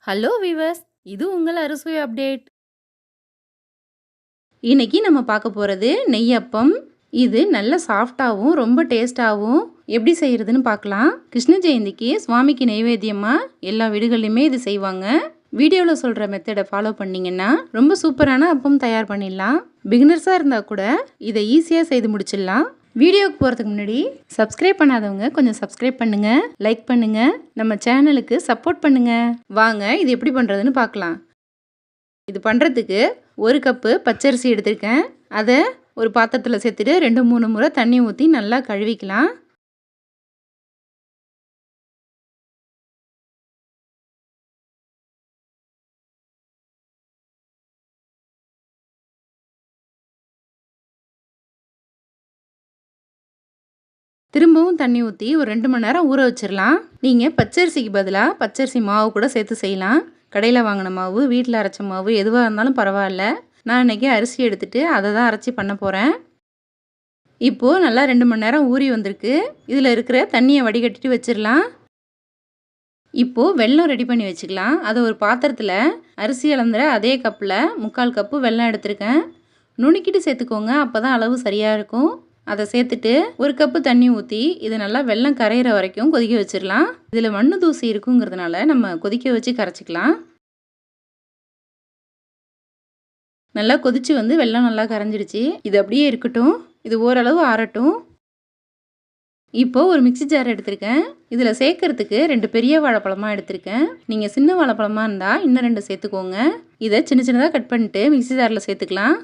Hello viewers, இது உங்கள் அறுசுவை அப்டேட். இன்னைக்கு நம்ம பார்க்க போகிறது நெய்யப்பம். இது நல்ல சாஃப்டாகவும் ரொம்ப டேஸ்டாகவும் எப்படி செய்கிறதுன்னு பார்க்கலாம். கிருஷ்ண ஜெயந்திக்கு சுவாமிக்கு நைவேத்தியமாக எல்லா வீடுகள்லையுமே இது செய்வாங்க. வீடியோவில் சொல்கிற மெத்தடை ஃபாலோ பண்ணிங்கன்னா ரொம்ப சூப்பரான அப்பம் தயார் பண்ணிடலாம். பிகினர்ஸாக இருந்தால் கூட இதை ஈஸியாக செய்து முடிச்சிடலாம். வீடியோக்கு போகிறதுக்கு முன்னாடி சப்ஸ்கிரைப் பண்ணாதவங்க கொஞ்சம் சப்ஸ்கிரைப் பண்ணுங்கள், லைக் பண்ணுங்கள், நம்ம சேனலுக்கு சப்போர்ட் பண்ணுங்கள். வாங்க இது எப்படி பண்ணுறதுன்னு பார்க்கலாம். இது பண்ணுறதுக்கு 1 கப்பு பச்சரிசி எடுத்திருக்கேன். அதை ஒரு பாத்திரத்தில் சேர்த்துட்டு 2-3 முறை தண்ணி ஊற்றி நல்லா கழுவிக்கலாம். திரும்பவும் தண்ணி ஊற்றி ஒரு 2 மணி நேரம் ஊற வச்சிடலாம். நீங்கள் பச்சரிசிக்கு பதிலாக பச்சரிசி மாவு கூட சேர்த்து செய்யலாம். கடையில் வாங்கின மாவு, வீட்டில் அரைச்ச மாவு எதுவாக இருந்தாலும் பரவாயில்ல. நான் இன்றைக்கி அரிசி எடுத்துகிட்டு அதை தான் அரைச்சி பண்ண போகிறேன். இப்போது நல்லா 2 மணி நேரம் ஊறி வந்திருக்கு. இதில் இருக்கிற தண்ணியை வடிகட்டிட்டு வச்சிடலாம். இப்போது வெல்லம் ரெடி பண்ணி வச்சுக்கலாம். அதை ஒரு பாத்திரத்தில் அரிசி அளந்துற அதே கப்பில் 3/4 கப்பு வெல்லம் எடுத்திருக்கேன். நுணுக்கிட்டு சேர்த்துக்கோங்க, அப்போ தான் அளவு சரியாக இருக்கும். அதை சேர்த்துட்டு 1 கப்பு தண்ணி ஊற்றி இது நல்லா வெல்லம் கரையிற வரைக்கும் கொதிக்க வச்சிடலாம். இதில் மண்ணு தூசி இருக்குங்கிறதுனால நம்ம கொதிக்க வச்சு கரைச்சிக்கலாம். நல்லா கொதிச்சு வந்து வெல்லம் நல்லா கரைஞ்சிடுச்சு. இது அப்படியே இருக்கட்டும், இது ஓரளவு ஆறட்டும். இப்போது ஒரு மிக்சி ஜார் எடுத்திருக்கேன். இதில் சேர்க்கறதுக்கு 2 பெரிய வாழைப்பழமாக எடுத்திருக்கேன். நீங்கள் சின்ன வாழைப்பழமாக இருந்தால் இன்னும் 2 சேர்த்துக்கோங்க. இதை சின்ன சின்னதாக கட் பண்ணிட்டு மிக்சி ஜாரில் சேர்த்துக்கலாம்.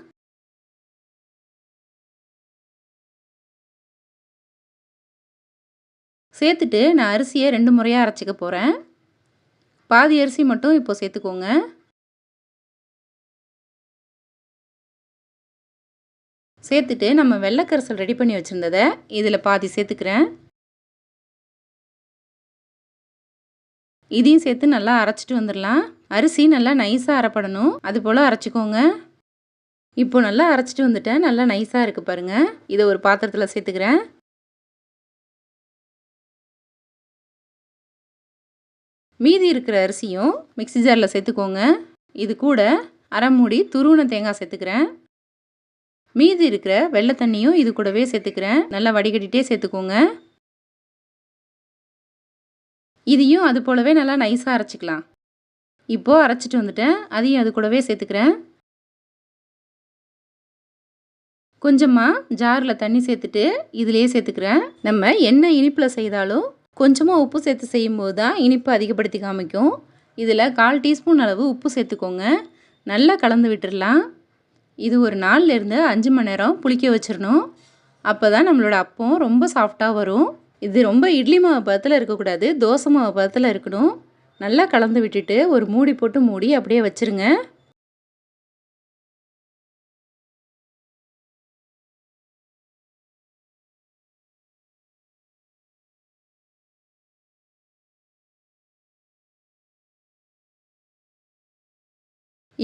சேர்த்துட்டு நான் அரிசியை 2 முறையாக அரைச்சிக்க போகிறேன். பாதி அரிசி மட்டும் இப்போ சேர்த்துக்கோங்க. சேர்த்துட்டு நம்ம வெள்ளைக்கரைசல் ரெடி பண்ணி வச்சுருந்ததை இதில் பாதி சேர்த்துக்கிறேன். இதையும் சேர்த்து நல்லா அரைச்சிட்டு வந்துடலாம். அரிசி நல்லா நைஸாக அரைப்படணும், அது போல் அரைச்சிக்கோங்க. இப்போ நல்லா அரைச்சிட்டு வந்துட்டேன். நல்லா நைஸாக இருக்குது பாருங்கள். இதை ஒரு பாத்திரத்தில் சேர்த்துக்கிறேன். மீதி இருக்கிற அரிசியும் மிக்சி ஜாரில் சேர்த்துக்கோங்க. இது கூட அரை மூடி துருவின தேங்காய் சேர்த்துக்கிறேன். மீதி இருக்கிற வெள்ளை தண்ணியும் இது கூடவே சேர்த்துக்கிறேன். நல்லா வடிகட்டிகிட்டே சேர்த்துக்கோங்க. இதையும் அது போலவே நல்லா நைஸாக அரைச்சிக்கலாம். இப்போது அரைச்சிட்டு வந்துட்டேன். அதையும் அது கூடவே சேர்த்துக்கிறேன். கொஞ்சமாக ஜாரில் தண்ணி சேர்த்துட்டு இதிலே சேர்த்துக்கிறேன். நம்ம என்ன இனிப்பில் செய்தாலும் கொஞ்சமாக உப்பு சேர்த்து செய்யும்போது தான் இனிப்பு அதிகப்படுத்தி காமிக்கும். இதில் 1/4 டீஸ்பூன் அளவு உப்பு சேர்த்துக்கோங்க. நல்லா கலந்து விட்டுடலாம். இது ஒரு 4லேருந்து 5 மணி நேரம் புளிக்க வச்சிடணும். அப்போ தான் நம்மளோட அப்பம் ரொம்ப சாஃப்டாக வரும். இது ரொம்ப இட்லி மாவு பதத்தில் இருக்கக்கூடாது, தோசை மாவு பதத்தில் இருக்கணும். நல்லா கலந்து விட்டுட்டு ஒரு மூடி போட்டு மூடி அப்படியே வச்சுருங்க.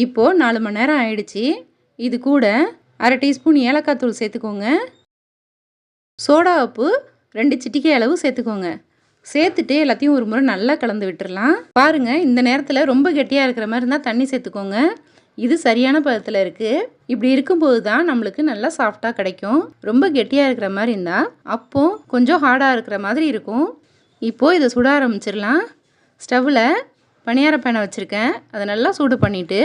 இப்போது 4 மணி நேரம் ஆயிடுச்சு. இது கூட அரை டீஸ்பூன் ஏலக்காய் தூள் சேர்த்துக்கோங்க. சோடா உப்பு 2 சிட்டிகை அளவு சேர்த்துக்கோங்க. சேர்த்துட்டு எல்லாத்தையும் ஒரு முறை நல்லா கலந்து விட்டுடலாம். பாருங்கள், இந்த நேரத்தில் ரொம்ப கெட்டியாக இருக்கிற மாதிரி இருந்தால் தண்ணி சேர்த்துக்கோங்க. இது சரியான பதத்தில் இருக்குது. இப்படி இருக்கும்போது தான் நம்மளுக்கு நல்லா சாஃப்டாக கிடைக்கும். ரொம்ப கெட்டியாக இருக்கிற மாதிரி இருந்தால் அப்போ கொஞ்சம் ஹார்டாக இருக்கிற மாதிரி இருக்கும். இப்போது இதை சுட ஆரம்பிச்சிடலாம். ஸ்டவ்வில் பணியார பேனை வச்சுருக்கேன். அதை நல்லா சூடு பண்ணிவிட்டு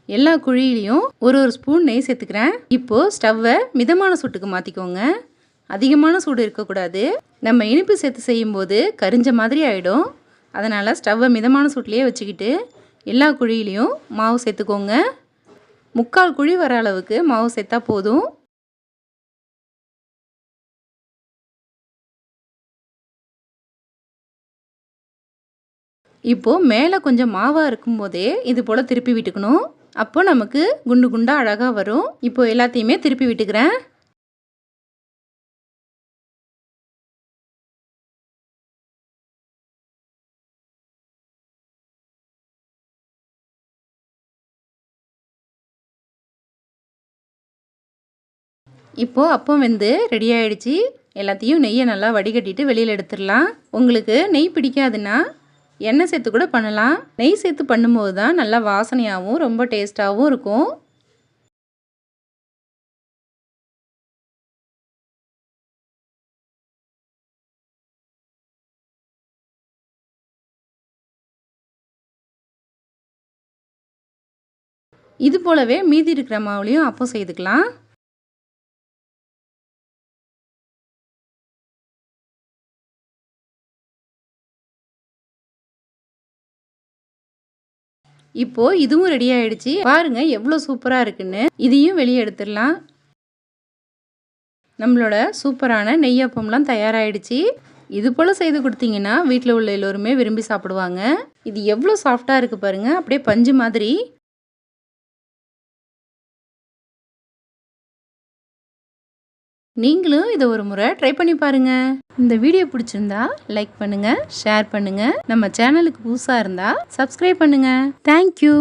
எல்லா குழியிலையும் ஒரு ஸ்பூன் நெய் சேர்த்துக்கிறேன். இப்போது ஸ்டவ்வை மிதமான சூட்டுக்கு மாற்றிக்கோங்க. அதிகமான சூடு இருக்கக்கூடாது. நம்ம இனிப்பு சேர்த்து செய்யும்போது கரிஞ்ச மாதிரி ஆகிடும். அதனால் ஸ்டவ்வை மிதமான சூட்லேயே வச்சுக்கிட்டு எல்லா குழியிலையும் மாவு சேர்த்துக்கோங்க. 3/4 குழி வர அளவுக்கு மாவு சேர்த்தா போதும். இப்போது மேலே கொஞ்சம் மாவாக இருக்கும்போதே இது போல் திருப்பி விட்டுக்கணும். அப்போ நமக்கு குண்டு குண்டாக அழகாக வரும். இப்போ எல்லாத்தையுமே திருப்பி விட்டுக்கிறேன். இப்போது அப்பம் வெந்து ரெடி ஆகிடுச்சு. எல்லாத்தையும் நெய்யை நல்லா வடிகட்டிட்டு வெளியில் எடுத்துடலாம். உங்களுக்கு நெய் பிடிக்காதுன்னா எண்ணெய் சேர்த்து கூட பண்ணலாம். நெய் சேர்த்து பண்ணும்போது தான் நல்லா வாசனையாகவும் ரொம்ப டேஸ்ட்டாகவும் இருக்கும். இது போலவே மீதி இருக்கிற மாவுலையும் அப்பம் செய்துக்கலாம். இப்போ இதுவும் ரெடி ஆயிடுச்சு. பாருங்க எவ்வளோ சூப்பரா இருக்குன்னு. இதையும் வெளியே எடுத்துடலாம். நம்மளோட சூப்பரான நெய் அப்பம்லாம் தயாராகிடுச்சு. இது போல் செய்து கொடுத்தீங்கன்னா வீட்டில் உள்ள எல்லோருமே விரும்பி சாப்பிடுவாங்க. இது எவ்வளோ சாஃப்டாக இருக்குது பாருங்கள், அப்படியே பஞ்சு மாதிரி. நீங்களும் இதை ஒரு முறை ட்ரை பண்ணி பாருங்க. இந்த வீடியோ பிடிச்சிருந்தா லைக் பண்ணுங்க, ஷேர் பண்ணுங்க. நம்ம சேனலுக்கு புதுசாக இருந்தால் சப்ஸ்கிரைப் பண்ணுங்க. தேங்க்யூ.